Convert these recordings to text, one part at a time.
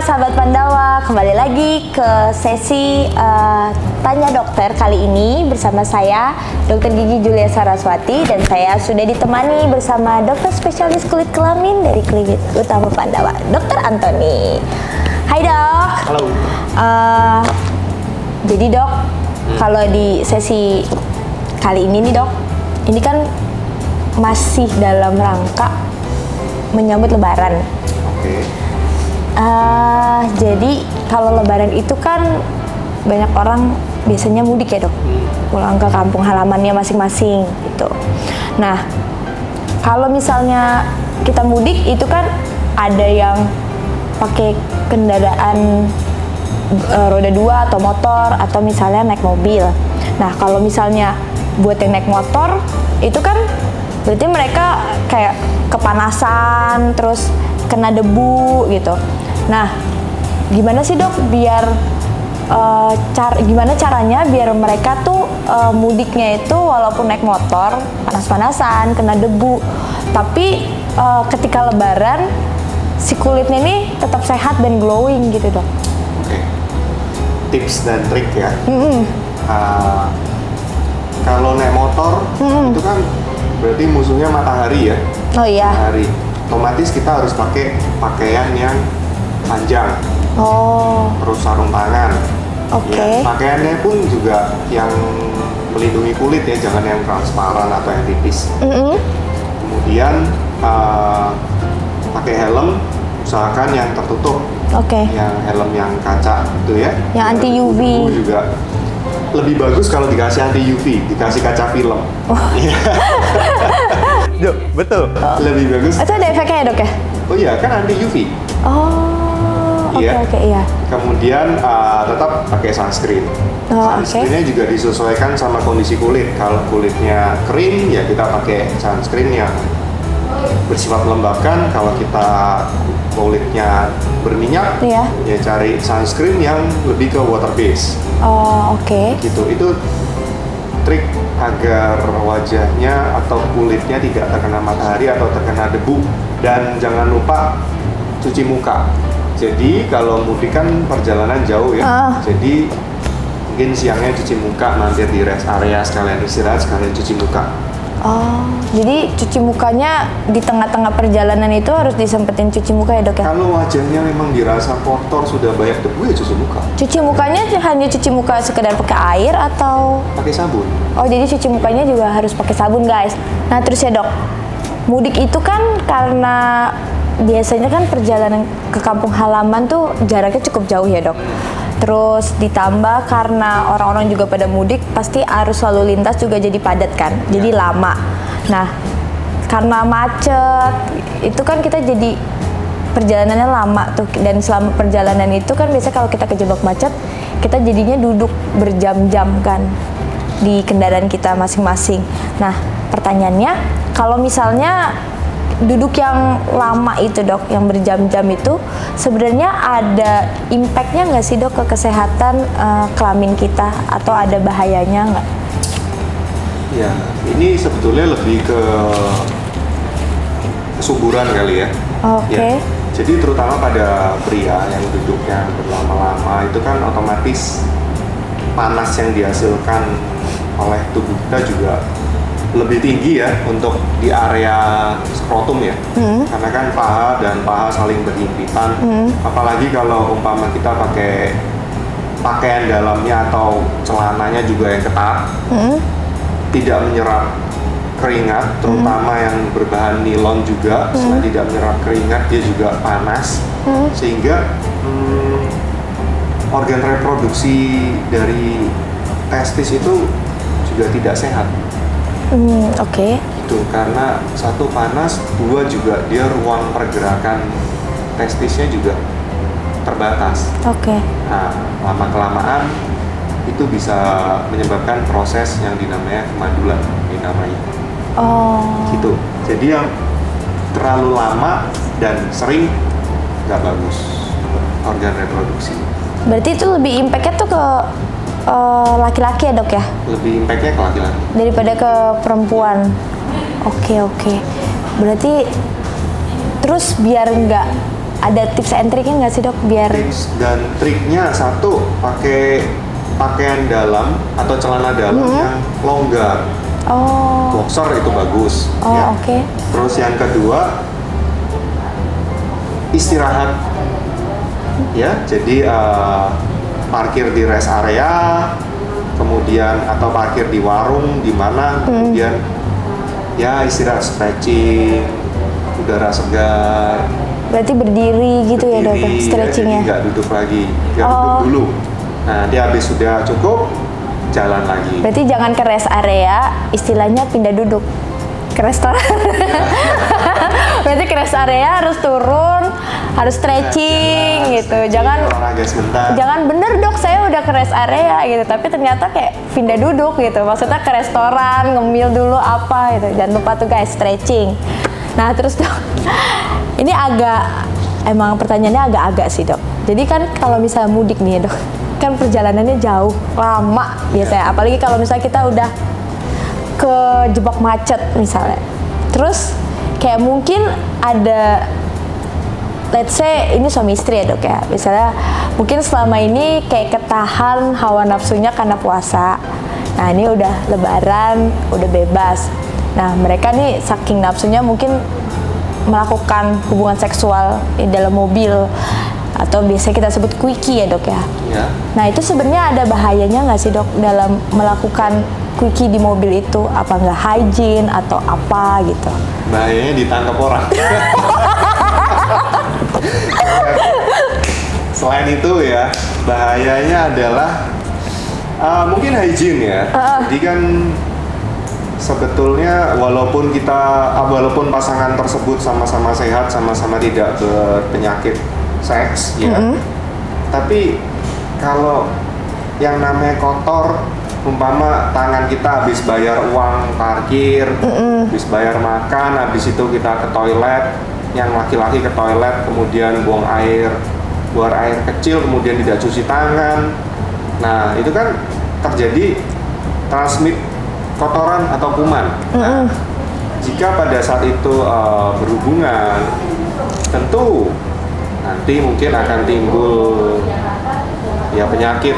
sahabat Pandawa, kembali lagi ke sesi Tanya Dokter kali ini bersama saya Dr. Gigi Julia Saraswati dan saya sudah ditemani bersama dokter spesialis kulit kelamin dari Klinik Utama Pandawa, Dr. Antoni. Hai dok. Halo. Jadi dok, kalau di sesi kali ini nih dok, ini kan masih dalam rangka menyambut Lebaran. Oke. Jadi kalau Lebaran itu kan banyak orang biasanya mudik ya dok, pulang ke kampung halamannya masing-masing gitu. Nah, kalau misalnya kita mudik itu kan ada yang pakai kendaraan roda 2 atau motor atau misalnya naik mobil. Nah, kalau misalnya buat yang naik motor itu kan berarti mereka kayak kepanasan terus kena debu gitu. Nah, gimana sih dok biar gimana caranya biar mereka tuh mudiknya itu walaupun naik motor panas-panasan kena debu, tapi ketika Lebaran si kulitnya ini tetap sehat dan glowing gitu dok. Oke. Tips dan trik ya. Kalau naik motor itu kan berarti musuhnya matahari ya. Oh iya. Matahari. Otomatis kita harus pakai pakaian yang panjang. Oh. Terus sarung tangan. Oke. Ya, pakaiannya pun juga yang melindungi kulit ya, jangan yang transparan atau yang tipis. Kemudian pakai helm, usahakan yang tertutup. Oke. Yang helm yang kaca itu ya. Yang anti UV. Juga lebih bagus kalau dikasih anti UV, dikasih kaca film. Duh, betul. Lebih bagus. Itu ada efeknya ya dok ya? Oh iya, kan anti UV. Oh, oke Iya. oke iya. Kemudian tetap pakai sunscreen. Oh, Sunscreennya juga disesuaikan sama kondisi kulit. Kalau kulitnya kering, ya kita pakai sunscreen yang bersifat melembabkan. Kalau kita kulitnya berminyak, Iya. ya cari sunscreen yang lebih ke water base. Oh, oke. Gitu. Itu trik agar wajahnya atau kulitnya tidak terkena matahari atau terkena debu. Dan jangan lupa cuci muka. Jadi kalau mudik kan perjalanan jauh ya. Jadi mungkin siangnya cuci muka, mampir di rest area sekalian istirahat, sekalian cuci muka. Oh, jadi cuci mukanya di tengah-tengah perjalanan itu harus disempetin cuci muka ya dok ya? Kalau wajahnya memang dirasa kotor, sudah banyak debu, ya cuci muka. Cuci mukanya hanya cuci muka sekedar pakai air atau? Pakai sabun. Oh, jadi cuci mukanya juga harus pakai sabun guys. Nah terus ya dok, mudik itu kan karena biasanya kan perjalanan ke kampung halaman tuh jaraknya cukup jauh ya dok. Terus ditambah karena orang-orang juga pada mudik, pasti arus lalu lintas juga jadi padat kan, jadi lama. Nah, karena macet, itu kan kita jadi perjalanannya lama tuh. Dan selama perjalanan itu kan biasanya kalau kita kejebak macet, kita jadinya duduk berjam-jam kan di kendaraan kita masing-masing. Nah, pertanyaannya, kalau misalnya duduk yang lama itu dok, yang berjam-jam itu sebenarnya ada impactnya nggak sih dok ke kesehatan kelamin kita atau ada bahayanya nggak? Ya, ini sebetulnya lebih ke kesuburan kali ya. Oke. Ya. Jadi terutama pada pria yang duduknya berlama-lama itu kan otomatis panas yang dihasilkan oleh tubuh kita juga lebih tinggi ya untuk di area skrotum ya. Karena kan paha dan paha saling berhimpitan. Apalagi kalau umpama kita pakai pakaian dalamnya atau celananya juga yang ketat, tidak menyerap keringat, terutama yang berbahan nilon juga. Selain tidak menyerap keringat, dia juga panas, sehingga organ reproduksi dari testis itu juga tidak sehat. Oke. Itu karena satu panas, dua juga dia ruang pergerakan testisnya juga terbatas. Oke. Nah, lama kelamaan itu bisa menyebabkan proses yang dinamanya kemandulan, dinamanya. Oh. Gitu. Jadi yang terlalu lama dan sering nggak bagus organ reproduksi. Berarti itu lebih impactnya tuh ke laki-laki ya dok ya? Lebih impactnya ke laki-laki daripada ke perempuan. Oke. Berarti terus biar nggak ada tips and triknya nggak sih dok biar Tips dan triknya satu, pakai pakaian dalam atau celana dalam yang longgar. oh Boxer itu bagus. Ya. oke. Terus yang kedua, istirahat. Ya, jadi parkir di rest area, kemudian atau parkir di warung di mana, kemudian ya istirahat, stretching, udara segar. Berarti berdiri gitu ya dok Berdiri, stretchingnya. jadi nggak duduk lagi, nggak duduk dulu. Nah, nanti habis sudah cukup, jalan lagi. Berarti jangan ke rest area, istilahnya pindah duduk ke restoran. Berarti ke rest area harus turun, harus stretching gitu. Jangan olahraga sebentar. jangan bener dok, saya udah ke rest area gitu, tapi ternyata kayak pindah duduk gitu. Maksudnya ke restoran, ngemil dulu apa gitu. Jangan lupa tuh guys, stretching. Nah terus dok, ini emang pertanyaannya agak-agak sih dok. Jadi kan kalau misalnya mudik nih ya dok, kan perjalanannya jauh, lama biasanya. Apalagi kalau misalnya kita udah kejebak macet misalnya. Terus kayak mungkin ada, let's say ini suami istri ya dok ya, misalnya mungkin selama ini kayak ketahan hawa nafsunya karena puasa. Nah ini udah lebaran, udah bebas. Nah mereka nih saking nafsunya mungkin melakukan hubungan seksual di dalam mobil, atau biasanya kita sebut quickie ya dok ya. Ya. Nah itu sebenarnya ada bahayanya nggak sih dok dalam melakukan quickie di mobil itu? Apa nggak hygiene atau apa gitu? Bahayanya ditangkap orang. Selain itu ya, bahayanya adalah mungkin hygiene ya. Jadi kan sebetulnya walaupun pasangan tersebut sama-sama sehat, sama-sama tidak berpenyakit seks ya, tapi kalau yang namanya kotor, umpama tangan kita habis bayar uang parkir, habis bayar makan, habis itu kita ke toilet, yang laki-laki ke toilet kemudian buang air kecil, kemudian tidak cuci tangan. Nah itu kan terjadi transmit kotoran atau kuman. Nah, jika pada saat itu berhubungan, tentu nanti mungkin akan timbul ya penyakit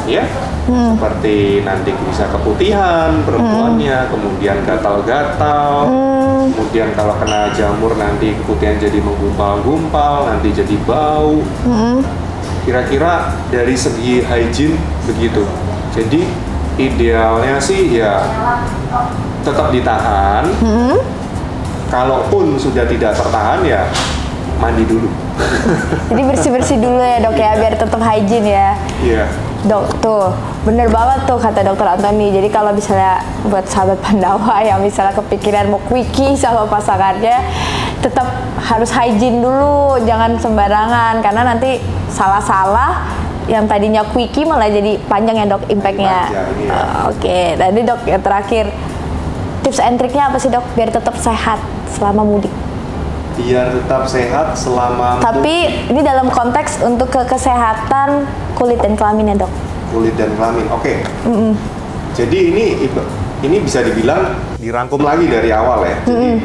ya, seperti nanti bisa keputihan perempuannya, kemudian gatal-gatal, kemudian kalau kena jamur nanti keputihan jadi menggumpal-gumpal, nanti jadi bau. Kira-kira dari segi hygiene begitu. Jadi idealnya sih ya tetap ditahan. Kalaupun sudah tidak tertahan ya mandi dulu. Jadi bersih-bersih dulu ya dok ya, biar tetap hygiene ya. Iya. Dok, tuh bener banget tuh kata dokter Anthony. Jadi kalau misalnya buat sahabat Pandawa yang misalnya kepikiran mau quickie sama pasangannya, tetap harus hygiene dulu, jangan sembarangan, karena nanti salah-salah yang tadinya quickie malah jadi panjang ya dok impactnya. Oke, tadi dok yang terakhir, tips and triknya apa sih dok biar tetap sehat selama mudik? Biar tetap sehat selama Tapi ini dalam konteks untuk kesehatan kulit dan kelamin ya dok. kulit dan kelamin. Oke. Jadi ini bisa dibilang dirangkum lagi dari awal ya. Jadi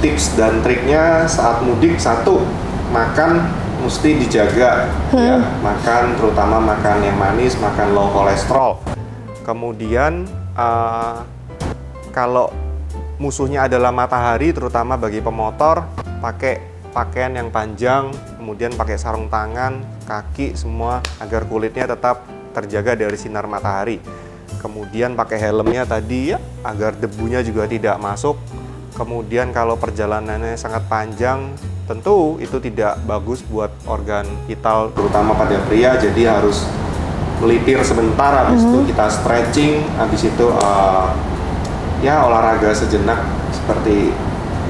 tips dan triknya saat mudik, satu, makan mesti dijaga ya. Makan terutama makan yang manis, makan low kolesterol. Kemudian kalau musuhnya adalah matahari, terutama bagi pemotor, pakai pakaian yang panjang, kemudian pakai sarung tangan, kaki semua agar kulitnya tetap terjaga dari sinar matahari. Kemudian pakai helmnya tadi ya, agar debunya juga tidak masuk. Kemudian kalau perjalanannya sangat panjang, tentu itu tidak bagus buat organ vital, terutama pada pria, jadi harus melipir sebentar, habis itu kita stretching, habis itu ya olahraga sejenak seperti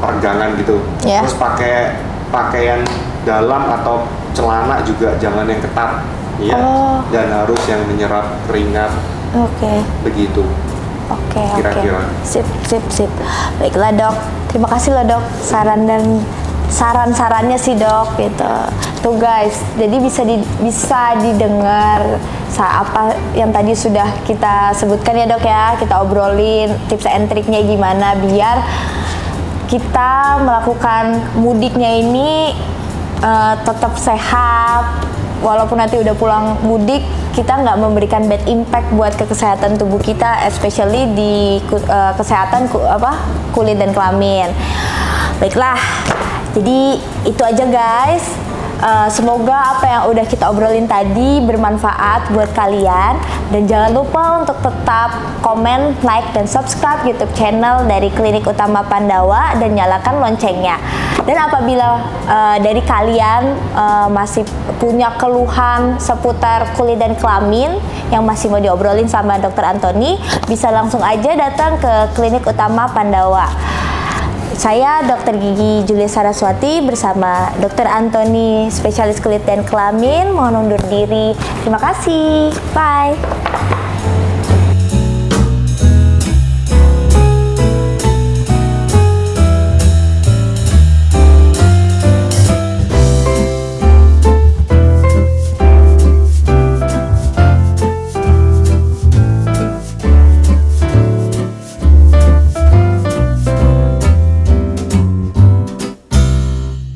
peregangan gitu. Terus pakai pakaian dalam atau celana juga jangan yang ketat ya, dan harus yang menyerap keringat. Begitu. Kira-kira. Sip. Baiklah dok, terima kasih loh dok saran-sarannya sih dok gitu. Tuh guys, jadi bisa didengar apa yang tadi sudah kita sebutkan ya dok ya, kita obrolin tips and triknya gimana biar kita melakukan mudiknya ini tetap sehat, walaupun nanti udah pulang mudik, kita nggak memberikan bad impact buat ke kesehatan tubuh kita, especially di kesehatan kulit dan kelamin. Baiklah, jadi itu aja guys. Semoga apa yang udah kita obrolin tadi bermanfaat buat kalian, dan jangan lupa untuk tetap komen, like, dan subscribe YouTube channel dari Klinik Utama Pandawa dan nyalakan loncengnya. Dan apabila dari kalian masih punya keluhan seputar kulit dan kelamin yang masih mau diobrolin sama Dr. Antoni, bisa langsung aja datang ke Klinik Utama Pandawa. Saya Dr. Gigi Julia Saraswati bersama Dr. Antoni, spesialis kulit dan kelamin, mohon undur diri. Terima kasih. Bye.